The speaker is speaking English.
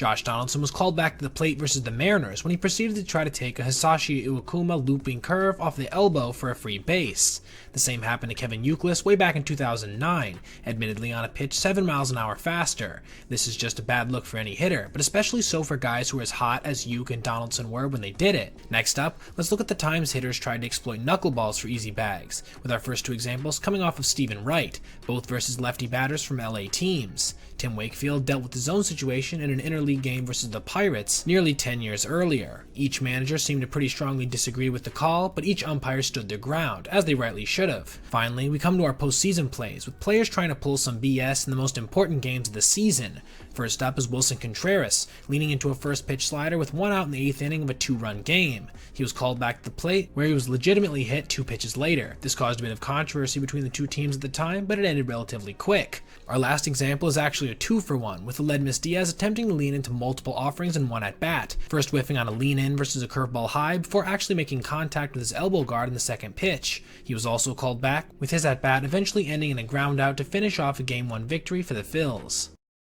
Josh Donaldson was called back to the plate versus the Mariners when he proceeded to try to take a Hisashi Iwakuma looping curve off the elbow for a free base. The same happened to Kevin Youkilis way back in 2009, admittedly on a pitch 7 miles an hour faster. This is just a bad look for any hitter, but especially so for guys who are as hot as Youk and Donaldson were when they did it. Next up, let's look at the times hitters tried to exploit knuckleballs for easy bags, with our first two examples coming off of Stephen Wright, both versus lefty batters from LA teams. Tim Wakefield dealt with his own situation in an interleague game versus the Pirates nearly 10 years earlier. Each manager seemed to pretty strongly disagree with the call, but each umpire stood their ground, as they rightly should have. Finally, we come to our postseason plays, with players trying to pull some BS in the most important games of the season. First up is Wilson Contreras, leaning into a first pitch slider with 1 out in the 8th inning of a 2-run game. He was called back to the plate, where he was legitimately hit 2 pitches later. This caused a bit of controversy between the two teams at the time, but it ended relatively quick. Our last example is actually a 2-for-1, with Aledmys Diaz attempting to lean into multiple offerings in one at-bat, first whiffing on a lean-in versus a curveball high before actually making contact with his elbow guard in the second pitch. He was also called back, with his at-bat eventually ending in a ground out to finish off a Game 1 victory for the Phils.